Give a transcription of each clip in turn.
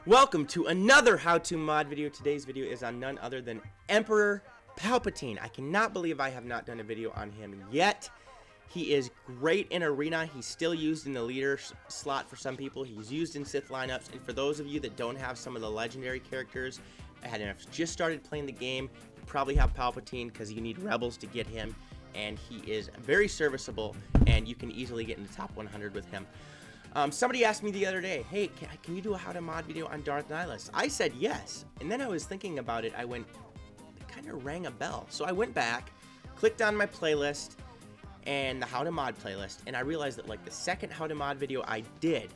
Welcome to another how-to mod video. Today's video is on none other than Emperor Palpatine. I cannot believe I have not done a video on him yet. He is great in Arena. He's still used in the leader slot for some people. He's used in Sith lineups. And for those of you that don't have some of the legendary characters and have just started playing the game, you probably have Palpatine because you need Rebels to get him. And he is very serviceable, and you can easily get in the top 100 with him. Somebody asked me the other day, hey, can you do a how to mod video on Darth Nihilus? I said yes, and then I was thinking about it. I went, it kind of rang a bell. So I went back, clicked on my playlist, and the how to mod playlist, and I realized that like the second how to mod video I did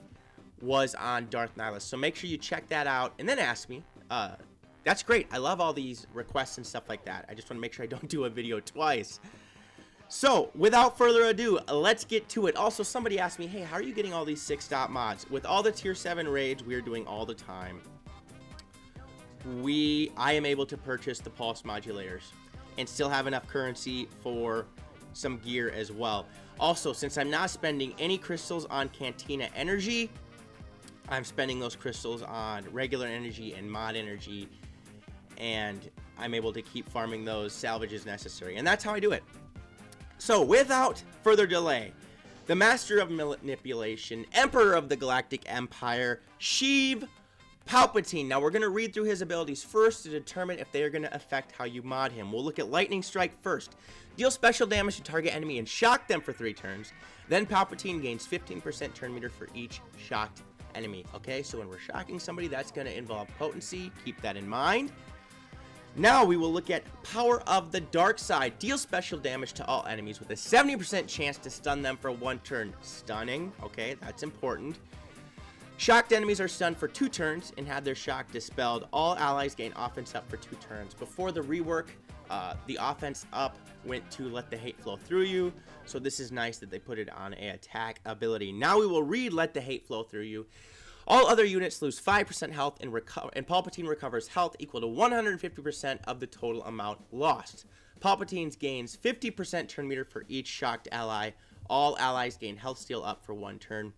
was on Darth Nihilus. So make sure you check that out, and then ask me. That's great. I love all these requests and stuff like that. I just want to make sure I don't do a video twice. So, without further ado, let's get to it. Also, somebody asked me, hey, how are you getting all these 6-dot mods? With all the tier 7 raids we are doing all the time, I am able to purchase the pulse modulators and still have enough currency for some gear as well. Also, since I'm not spending any crystals on Cantina energy, I'm spending those crystals on regular energy and mod energy, and I'm able to keep farming those salvages necessary. And that's how I do it. So, without further delay, the Master of Manipulation, Emperor of the Galactic Empire, Sheev Palpatine. Now, we're going to read through his abilities first to determine if they are going to affect how you mod him. We'll look at Lightning Strike first. Deal special damage to target enemy and shock them for 3 turns. Then Palpatine gains 15% turn meter for each shocked enemy. Okay, so when we're shocking somebody, that's going to involve potency. Keep that in mind. Now we will look at Power of the Dark Side. Deal special damage to all enemies with a 70% chance to stun them for 1 turn. Stunning, okay, that's important. Shocked enemies are stunned for 2 turns and have their shock dispelled. All allies gain offense up for 2 turns. Before the rework, the offense up went to Let the Hate Flow Through You. So this is nice that they put it on an attack ability. Now we will read Let the Hate Flow Through You. All other units lose 5% health and Palpatine recovers health equal to 150% of the total amount lost. Palpatine gains 50% turn meter for each shocked ally. All allies gain health steal up for 1 turn.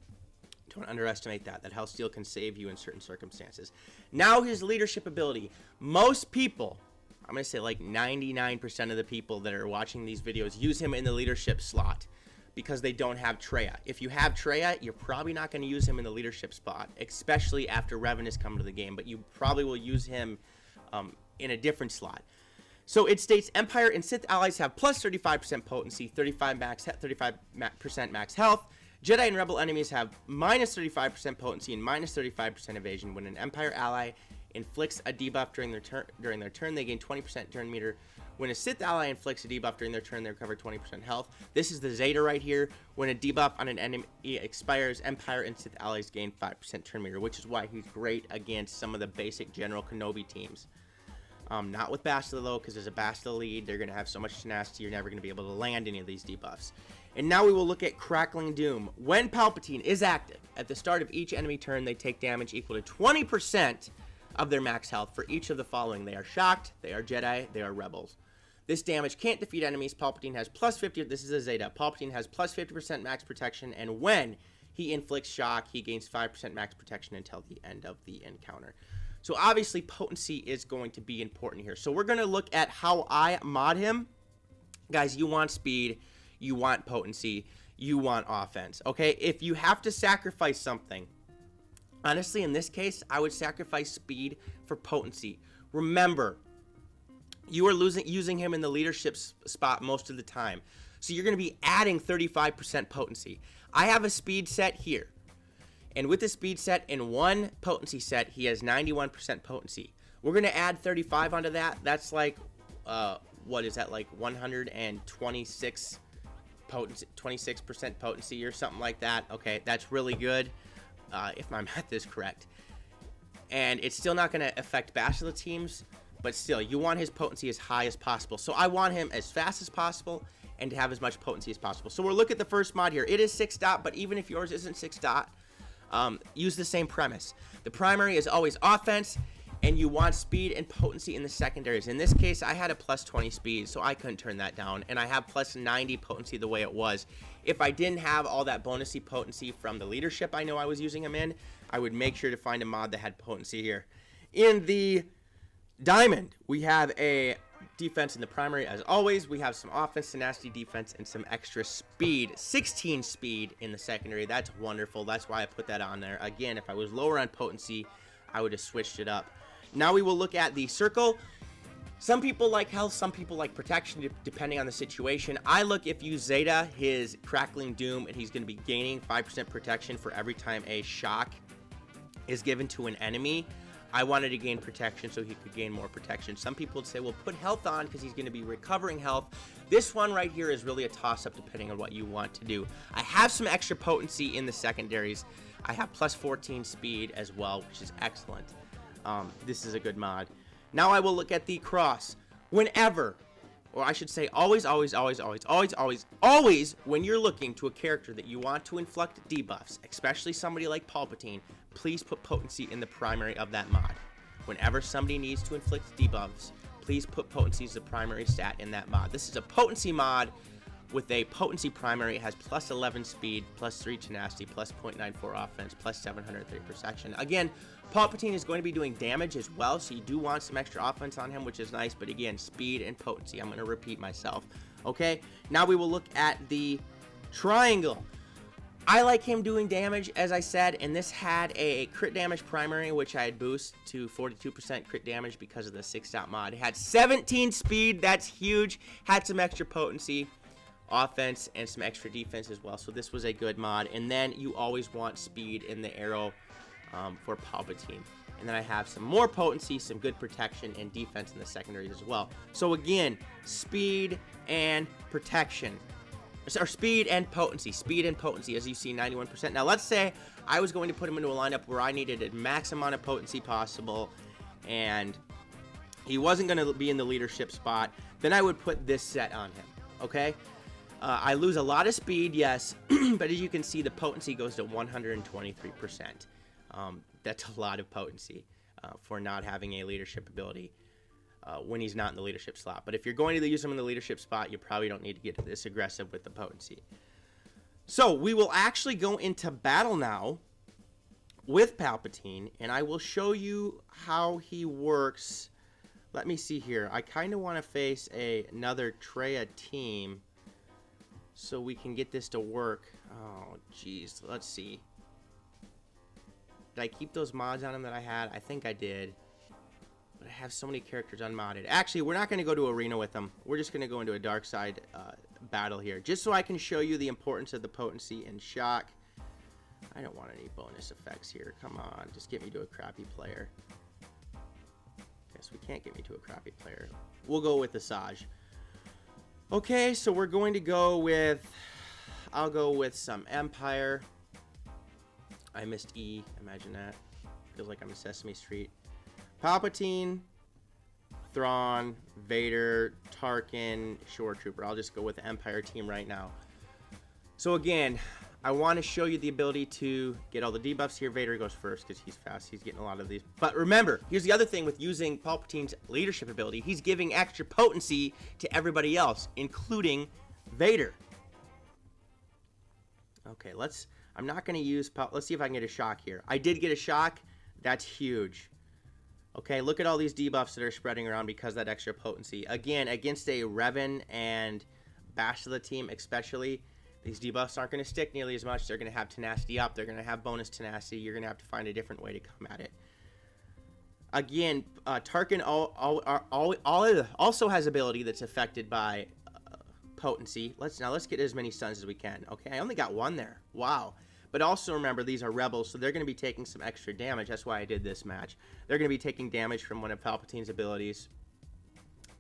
Don't underestimate that. That health steal can save you in certain circumstances. Now his leadership ability. Most people, I'm going to say like 99% of the people that are watching these videos use him in the leadership slot, because they don't have Traya. If you have Traya, you're probably not going to use him in the leadership spot, especially after Revan has come to the game, but you probably will use him in a different slot. So it states Empire and Sith allies have plus 35% potency, 35% max health. Jedi and Rebel enemies have minus 35% potency and minus 35% evasion. When an Empire ally inflicts a debuff during their turn, they gain 20% turn meter. When a Sith ally inflicts a debuff during their turn, they recover 20% health. This is the Zeta right here. When a debuff on an enemy expires, Empire and Sith allies gain 5% turn meter, which is why he's great against some of the basic General Kenobi teams. Not with Bastila though, because as a Bastila lead, they're going to have so much tenacity, you're never going to be able to land any of these debuffs. And now we will look at Crackling Doom. When Palpatine is active, at the start of each enemy turn, they take damage equal to 20% of their max health for each of the following. They are shocked, they are Jedi, they are Rebels. This damage can't defeat enemies. Palpatine has plus 50, this is a Zeta. Palpatine has plus 50% max protection, and when he inflicts shock, he gains 5% max protection until the end of the encounter. So obviously potency is going to be important here. So we're going to look at how I mod him. Guys, you want speed, you want potency, you want offense, okay? If you have to sacrifice something, honestly, in this case, I would sacrifice speed for potency. Remember, you are using him in the leadership spot most of the time. So you're going to be adding 35% potency. I have a speed set here. And with the speed set and 1 potency set, he has 91% potency. We're going to add 35 onto that. That's like, what is that, like 126 potency, 26% potency or something like that. Okay, that's really good, if my math is correct. And it's still not going to affect Bastila teams, but still, you want his potency as high as possible. So I want him as fast as possible and to have as much potency as possible. So we'll look at the first mod here. It is 6-dot, but even if yours isn't 6-dot, use the same premise. The primary is always offense, and you want speed and potency in the secondaries. In this case, I had a plus 20 speed, so I couldn't turn that down, and I have plus 90 potency the way it was. If I didn't have all that bonusy potency from the leadership I know I was using him in, I would make sure to find a mod that had potency here. In the diamond, we have a defense in the primary as always. We have some offense, tenacity, defense, and some extra speed. 16 speed in the secondary. That's wonderful. That's why I put that on there. Again, if I was lower on potency, I would have switched it up. Now we will look at the circle. Some people like health, some people like protection, depending on the situation. I look, if you Zeta his Crackling Doom, and he's going to be gaining 5% protection for every time a shock is given to an enemy. I wanted to gain protection so he could gain more protection. Some people would say, well, put health on because he's going to be recovering health. This one right here is really a toss-up depending on what you want to do. I have some extra potency in the secondaries. I have plus 14 speed as well, which is excellent. This is a good mod. Now I will look at the cross. Whenever, or I should say always, when you're looking to a character that you want to inflict debuffs, especially somebody like Palpatine, please put potency in the primary of that mod. Whenever somebody needs to inflict debuffs, please put potency as the primary stat in that mod. This is a potency mod with a potency primary. It has plus 11 speed, plus 3 tenacity, plus 0.94 offense, plus 730 protection. Again, Palpatine is going to be doing damage as well, so you do want some extra offense on him, which is nice, but again, speed and potency. I'm going to repeat myself. Okay, now we will look at the triangle. I like him doing damage, as I said, and this had a crit damage primary, which I had boosted to 42% crit damage because of the 6-dot mod. It had 17 speed, that's huge, had some extra potency, offense, and some extra defense as well, so this was a good mod. And then you always want speed in the arrow for Palpatine. And then I have some more potency, some good protection, and defense in the secondaries as well. So again, speed and protection. Or speed and potency, as you see, 91%. Now let's say I was going to put him into a lineup where I needed a max amount of potency possible, and he wasn't going to be in the leadership spot. Then I would put this set on him, okay? I lose a lot of speed, yes, but as you can see, the potency goes to 123%. That's a lot of potency for not having a leadership ability. When he's not in the leadership slot. But if you're going to use him in the leadership spot, you probably don't need to get this aggressive with the potency. So we will actually go into battle now with Palpatine, and I will show you how he works. Let me see here. I kind of want to face another Traya team so we can get this to work. Oh, jeez. Let's see. Did I keep those mods on him that I had? I think I did. But I have so many characters unmodded. Actually, we're not going to go to arena with them. We're just going to go into a dark side battle here, just so I can show you the importance of the potency and shock. I don't want any bonus effects here. Come on, just get me to a crappy player. Guess we can't get me to a crappy player. We'll go with Asajj. Okay, so we're going to go with... I'll go with some Empire. I missed E. Imagine that. Feels like I'm in Sesame Street. Palpatine, Thrawn, Vader, Tarkin, Shore Trooper. I'll just go with the Empire team right now. So again, I want to show you the ability to get all the debuffs here. Vader goes first because he's fast. He's getting a lot of these. But remember, here's the other thing with using Palpatine's leadership ability. He's giving extra potency to everybody else, including Vader. Okay, I'm not going to use... Let's see if I can get a shock here. I did get a shock. That's huge. Okay, look at all these debuffs that are spreading around because of that extra potency. Again, against a Revan and Bastila team especially, these debuffs aren't going to stick nearly as much. They're going to have tenacity up. They're going to have bonus tenacity. You're going to have to find a different way to come at it. Again, Tarkin also has ability that's affected by potency. Let's get as many suns as we can. Okay, I only got one there. Wow. But also remember, these are rebels, so they're going to be taking some extra damage. That's why I did this match. They're going to be taking damage from one of Palpatine's abilities.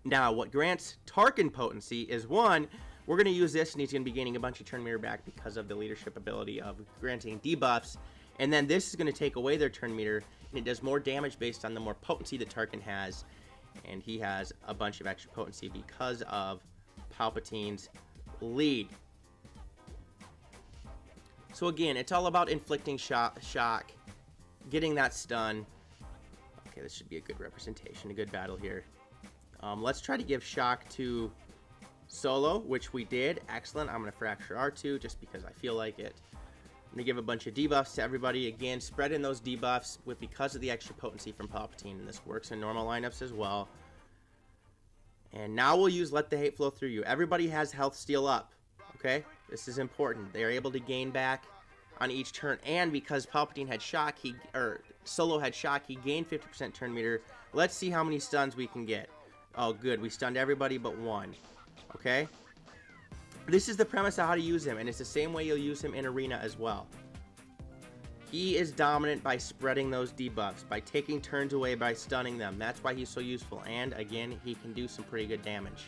Now, what grants Tarkin potency is, one, we're going to use this, and he's going to be gaining a bunch of turn meter back because of the leadership ability of granting debuffs. And then this is going to take away their turn meter, and it does more damage based on the more potency that Tarkin has. And he has a bunch of extra potency because of Palpatine's lead. So again, it's all about inflicting shock, getting that stun. Okay, this should be a good representation, a good battle here. Let's try to give shock to Solo, which we did. Excellent. I'm going to fracture R2 just because I feel like it. I'm gonna give a bunch of debuffs to everybody. Again, spread in those debuffs because of the extra potency from Palpatine, and this works in normal lineups as well. And now we'll use Let the Hate Flow Through You. Everybody has health steal up, okay? This is important. They are able to gain back on each turn, and because Palpatine had shock, Solo had shock, he gained 50% turn meter. Let's see how many stuns we can get. Oh, good. We stunned everybody but one, okay? This is the premise of how to use him, and it's the same way you'll use him in Arena as well. He is dominant by spreading those debuffs, by taking turns away, by stunning them. That's why he's so useful, and again, he can do some pretty good damage.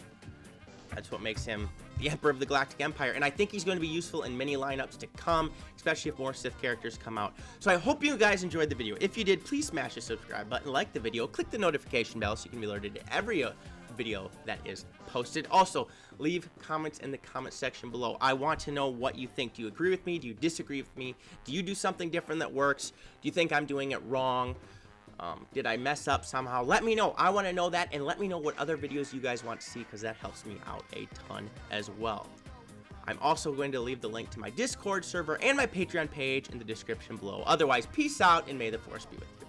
That's what makes him the Emperor of the Galactic Empire, and I think he's going to be useful in many lineups to come, especially if more Sith characters come out. So I hope you guys enjoyed the video. If you did, please smash the subscribe button, like the video, click the notification bell so you can be alerted to every video that is posted. Also, leave comments in the comment section below. I want to know what you think. Do you agree with me? Do you disagree with me? Do you do something different that works? Do you think I'm doing it wrong? Did I mess up somehow? Let me know. I want to know that, and let me know what other videos you guys want to see, because that helps me out a ton as well. I'm also going to leave the link to my Discord server and my Patreon page in the description below. Otherwise, peace out, and may the Force be with you.